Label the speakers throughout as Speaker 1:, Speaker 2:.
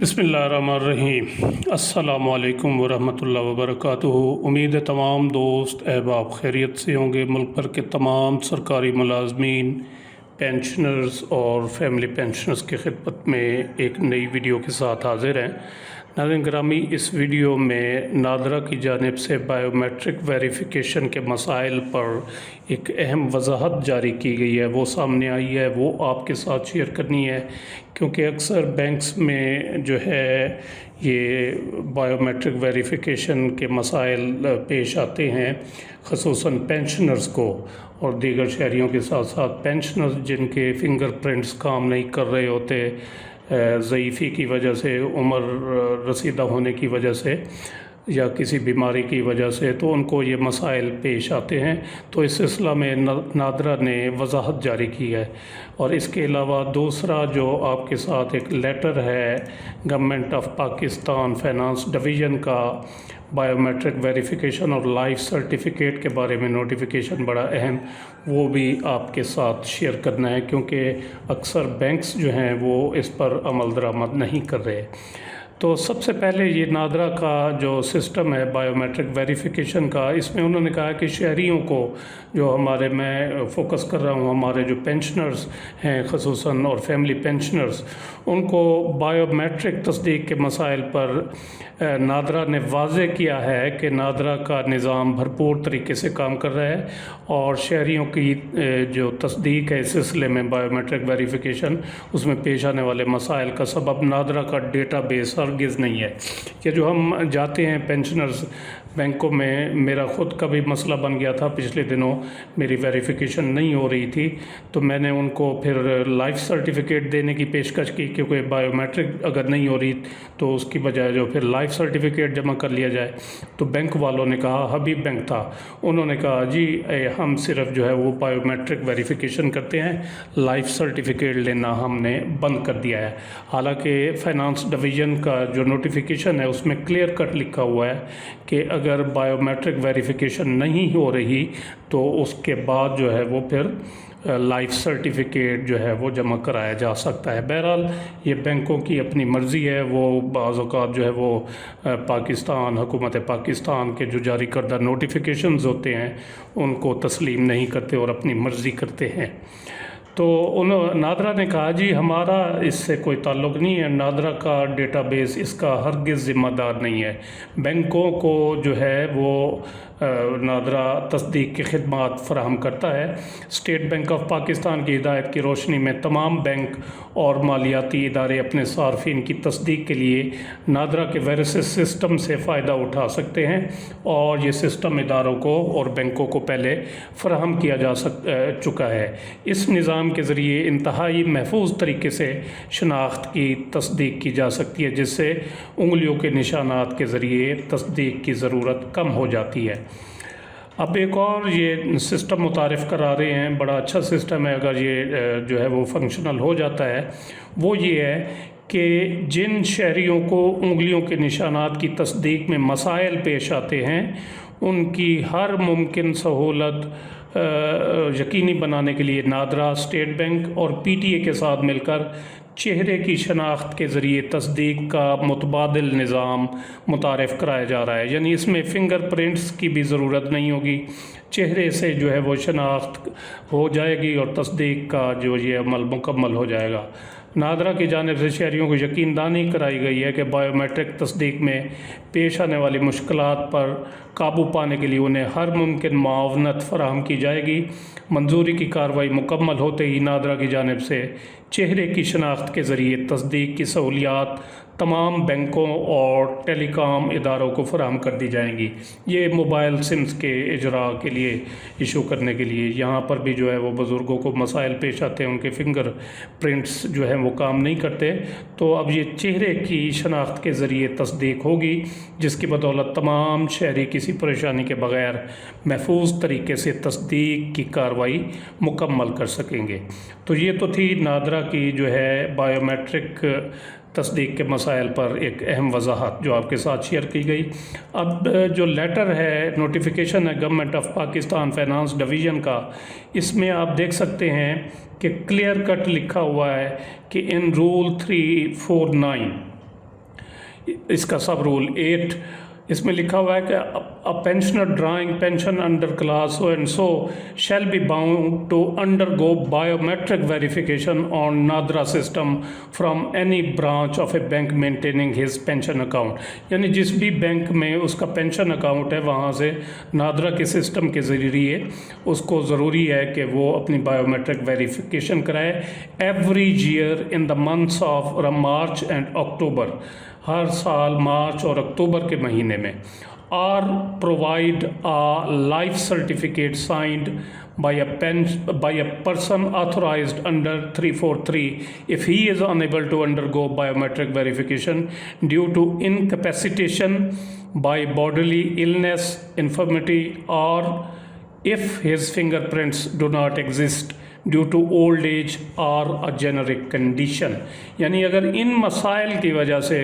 Speaker 1: बिस्मिल्लाहिर्रहमानिर्रहीम। अस्सलामु अलैकुम वरहमतुल्लाहि वबरकातुहू। उम्मीद है तमाम दोस्त अहबाब खैरियत से होंगे। मुल्क भर के तमाम सरकारी मुलाजमीन, पेंशनर्स और फैमिली पेंशनर्स की खिदमत में एक नई वीडियो के साथ हाजिर हैं। नाज़रीन ग्रामी, इस वीडियो में नादरा की जानिब से बायोमेट्रिक वेरिफिकेशन के मसाइल पर एक अहम वजाहत जारी की गई है, वो सामने आई है, वो आपके साथ शेयर करनी है। क्योंकि अक्सर बैंक्स में जो है ये बायोमेट्रिक वेरिफिकेशन के मसाइल पेश आते हैं, ख़ुसूसन पेंशनर्स को और दीगर शहरियों के साथ साथ पेंशनर्स जिनके फिंगरप्रिंट्स काम नहीं कर रहे होते ज़ईफ़ी की वजह से, उम्र रसीदा होने की वजह से या किसी बीमारी की वजह से, तो उनको ये मसाइल पेश आते हैं। तो इस सिलसिला में नादरा ने वजाहत जारी की है। और इसके अलावा दूसरा जो आपके साथ एक लेटर है government of Pakistan finance division का, बायोमेट्रिक वेरिफिकेशन और लाइफ सर्टिफिकेट के बारे में नोटिफिकेशन बड़ा अहम, वो भी आपके साथ शेयर करना है क्योंकि अक्सर बैंक्स जो हैं वो इस पर अमल दरामद नहीं कर रहे। तो सबसे पहले ये नादरा का जो सिस्टम है बायोमेट्रिक वेरिफिकेशन का, इसमें उन्होंने कहा कि शहरियों को, जो हमारे, मैं फ़ोकस कर रहा हूँ, हमारे जो पेंशनर्स हैं ख़ुसूसन और फैमिली पेंशनर्स, उनको बायोमेट्रिक तस्दीक के मसाइल पर नादरा ने वाज़े किया है कि नादरा का निज़ाम भरपूर तरीके से काम कर रहा है और शहरियों की जो तस्दीक है इस सिलसिले में बायोमेट्रिक वेरिफिकेशन, उसमें पेश आने वाले मसाइल का सबब नादरा का डेटा बेस हरगिज़ नहीं है। कि जो हम जाते हैं पेंशनर्स बैंकों में, मेरा ख़ुद का भी मसला बन गया था, पिछले दिनों मेरी वेरिफिकेशन नहीं हो रही थी तो मैंने उनको फिर लाइफ सर्टिफिकेट देने की पेशकश की, क्योंकि बायोमेट्रिक अगर नहीं हो रही तो उसकी बजाय जो फिर लाइफ सर्टिफिकेट जमा कर लिया जाए। तो बैंक वालों ने कहा, हबीब बैंक था, उन्होंने कहा जी हम सिर्फ जो है वो बायोमेट्रिक वेरिफिकेशन करते हैं, लाइफ सर्टिफिकेट लेना हमने बंद कर दिया है। हालांकि फाइनेंस डिवीज़न का जो नोटिफिकेशन है उसमें क्लियर कट लिखा हुआ है कि अगर बायोमेट्रिक वेरिफिकेशन नहीं हो रही तो उसके बाद जो है वो फिर लाइफ सर्टिफिकेट जो है वो जमा कराया जा सकता है। बहरहाल ये बैंकों की अपनी मर्ज़ी है, वो बाज़ औक़ात जो है वो पाकिस्तान, हुकूमत पाकिस्तान के जो जारी करदा नोटिफिकेशंस होते हैं उनको तस्लीम नहीं करते और अपनी मर्ज़ी करते हैं। तो नादरा ने कहा जी हमारा इससे कोई ताल्लुक़ नहीं है, नादरा का डेटाबेस इसका हरगिज़ ज़िम्मेदार नहीं है। बैंकों को जो है वो नादरा तस्दीक की खिदमात फ़राहम करता है। स्टेट बैंक ऑफ पाकिस्तान की हिदायत की रोशनी में तमाम बैंक और मालियाती इदारे अपने सार्फिन की तस्दीक के लिए नादरा के वेरिसिस सिस्टम से फ़ायदा उठा सकते हैं और ये सिस्टम इदारों को और बैंकों को पहले फ़राहम किया जा चुका है। इस निज़ाम के ज़रिए इंतहाई महफूज तरीके से शनाख्त की तस्दीक की जा सकती है, जिससे उंगलियों के निशानात के ज़रिए तस्दीक की ज़रूरत कम हो जाती है। अब एक और ये सिस्टम मुतारिफ़ करा रहे हैं, बड़ा अच्छा सिस्टम है, अगर ये जो है वो फंक्शनल हो जाता है, वो ये है कि जिन शहरियों को उंगलियों के निशानात की तस्दीक में मसाइल पेश आते हैं उनकी हर मुमकिन सहूलत यकीनी बनाने के लिए नादरा, स्टेट बैंक और पीटीए के साथ मिलकर चेहरे की शनाख्त के ज़रिए तस्दीक का मुतबादिल निज़ाम मुतारिफ़ कराया जा रहा है। यानी इसमें फ़िंगर प्रिंट्स की भी ज़रूरत नहीं होगी, चेहरे से जो है वो शनाख्त हो जाएगी और तस्दीक का जो ये अमल मुकम्मल हो जाएगा। नादरा की जानिब से शहरियों को यकीन दहानी कराई गई है कि बायोमेट्रिक तस्दीक में पेश आने वाली मुश्किलात पर काबू पाने के लिए उन्हें हर मुमकिन मुआवनत फ़राहम की जाएगी। मंजूरी की कार्रवाई मुकम्मल होते ही नादरा की जानिब से चेहरे की शनाख्त के ज़रिए तस्दीक की सहूलियात तमाम बैंकों और टेलीकॉम इदारों को फराहम कर दी जाएंगी। ये मोबाइल सिम्स के इजरा के लिए इशू करने के लिए, यहाँ पर भी जो है वो बुज़ुर्गों को मसाइल पेश आते हैं, उनके फिंगर प्रिंट्स जो हैं वो काम नहीं करते, तो अब ये चेहरे की शनाख्त के ज़रिए तस्दीक होगी, जिसकी बदौलत तमाम शहरी किसी परेशानी के बग़ैर महफूज तरीके से तस्दीक की कार्रवाई मुकम्मल कर सकेंगे। तो ये तो थी नादरा की जो है बायोमेट्रिक तस्दीक के मसाइल पर एक अहम वजाहत जो आपके साथ शेयर की गई। अब जो लेटर है, नोटिफिकेशन है government of Pakistan finance division का, इसमें आप देख सकते हैं कि क्लियर कट लिखा हुआ है कि इन रूल 349 اس کا سب رول 8 اس میں لکھا ہوا ہے کہ a pensioner drawing pension under class so and so shall be bound to undergo biometric verification on NADRA system from any branch of a bank maintaining his pension account. یعنی جس بھی bank میں اس کا پینشن اکاؤنٹ ہے وہاں سے نادرا کے system کے ذریعے اس کو ضروری ہے کہ وہ اپنی بایومیٹرک ویریفیکیشن کرائے every year in the months of March and October, ہر سال مارچ اور اکتوبر کے مہینے میں، اور provide a life certificate signed by a person authorized under 343 if he is unable to undergo biometric verification due to incapacitation by bodily illness, infirmity, or if his fingerprints do not exist due to old age اور a generic condition. یعنی اگر ان مسائل کی وجہ سے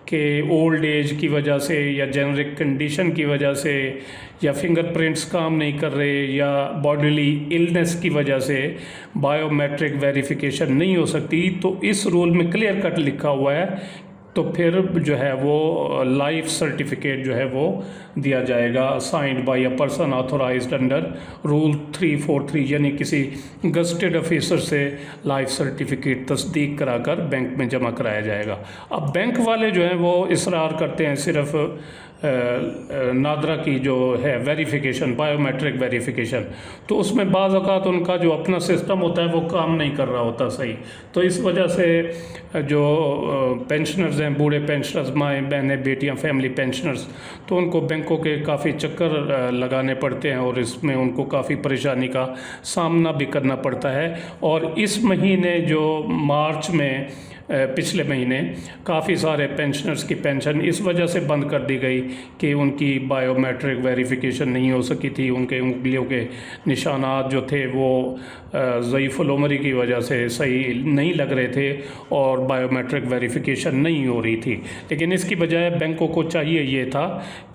Speaker 1: کہ old age کی وجہ سے یا جینرک کنڈیشن کی وجہ سے یا فنگر پرنٹس کام نہیں کر رہے یا باڈیلی النس کی وجہ سے بایو میٹرک ویریفیکیشن نہیں ہو سکتی، تو اس رول میں کلیئر کٹ لکھا ہوا ہے تو پھر جو ہے وہ لائف سرٹیفکیٹ جو ہے وہ دیا جائے گا signed by a person authorized under rule 343، یعنی کسی گزٹڈ آفیسر سے لائف سرٹیفکیٹ تصدیق کرا کر بینک میں جمع کرایا جائے گا. اب بینک والے جو ہیں وہ اصرار کرتے ہیں صرف نادرا کی جو ہے ویریفیکیشن، بایو میٹرک ویریفیکیشن، تو اس میں بعض اوقات ان کا جو اپنا سسٹم ہوتا ہے وہ کام نہیں کر رہا ہوتا صحیح، تو اس وجہ سے جو پینشنرز ہیں، بوڑھے پینشنرز، مائیں بہنیں بیٹیاں فیملی پینشنرز، تو ان کو بینکوں کے کافی چکر لگانے پڑتے ہیں اور اس میں ان کو کافی پریشانی کا سامنا بھی کرنا پڑتا ہے. اور اس مہینے جو مارچ میں پچھلے مہینے کافی سارے پینشنرز کی پینشن اس وجہ سے بند کر دی گئی کہ ان کی بایو میٹرک ویریفیکیشن نہیں ہو سکی تھی، ان کے انگلیوں کے نشانات جو تھے وہ ضعیف العمری کی وجہ سے صحیح نہیں لگ رہے تھے اور بایو میٹرک ویریفیکیشن نہیں ہو رہی تھی. لیکن اس کی بجائے بینکوں کو چاہیے یہ تھا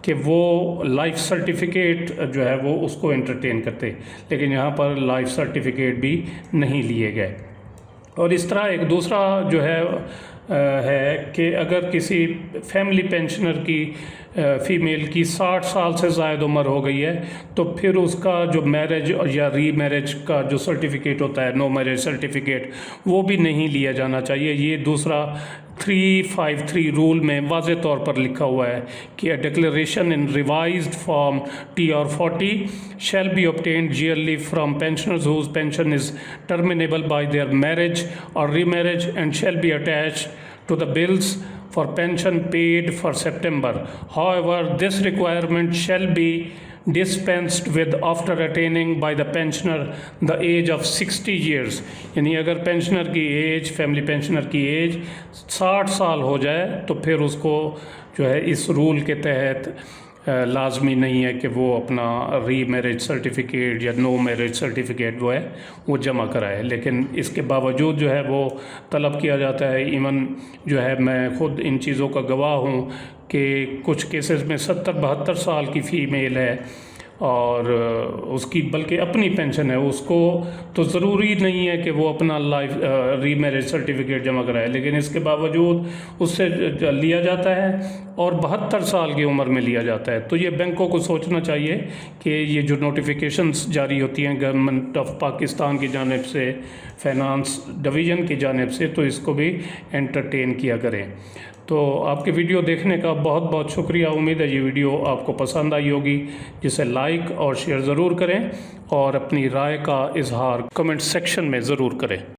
Speaker 1: کہ وہ لائف سرٹیفکیٹ جو ہے وہ اس کو انٹرٹین کرتے، لیکن یہاں پر لائف سرٹیفکیٹ بھی نہیں لیے گئے. اور اس طرح ایک دوسرا جو ہے کہ اگر کسی فیملی پینشنر کی فیمیل کی 60 سال سے زائد عمر ہو گئی ہے تو پھر اس کا جو میرج یا ری میرج کا جو سرٹیفکیٹ ہوتا ہے، نو میرج سرٹیفکیٹ، وہ بھی نہیں لیا جانا چاہیے. یہ دوسرا 353 رول میں واضح طور پر لکھا ہوا ہے کہ a declaration in revised form TR40 shall be obtained yearly from pensioners whose pension is terminable by their marriage or remarriage and shall be attached to the bills for pension paid for September. However, this requirement shall be dispensed with after attaining by the pensioner the age of 60 years. یعنی اگر pensioner کی age, family pensioner کی age 60 سال ہو جائے تو پھر اس کو جو ہے اس رول کے تحت لازمی نہیں ہے کہ وہ اپنا ری میرج سرٹیفکیٹ یا نو میرج سرٹیفکیٹ وہ ہے وہ جمع کرائے. لیکن اس کے باوجود جو ہے وہ طلب کیا جاتا ہے. ایون جو ہے میں خود ان چیزوں کا گواہ ہوں کہ کچھ کیسز میں 70-72 سال کی فیمیل ہے اور اس کی بلکہ اپنی پینشن ہے، اس کو تو ضروری نہیں ہے کہ وہ اپنا لائف ری میرج سرٹیفکیٹ جمع کرائے، لیکن اس کے باوجود اس سے لیا جاتا ہے اور 72 سال کی عمر میں لیا جاتا ہے. تو یہ بینکوں کو سوچنا چاہیے کہ یہ جو نوٹیفیکیشنز جاری ہوتی ہیں گورنمنٹ آف پاکستان کی جانب سے، فائنانس ڈویژن کی جانب سے، تو اس کو بھی انٹرٹین کیا کریں. تو آپ کے ویڈیو دیکھنے کا بہت بہت شکریہ. امید ہے یہ ویڈیو آپ کو پسند آئی ہوگی، جسے لائک اور شیئر ضرور کریں اور اپنی رائے کا اظہار کمنٹ سیکشن میں ضرور کریں.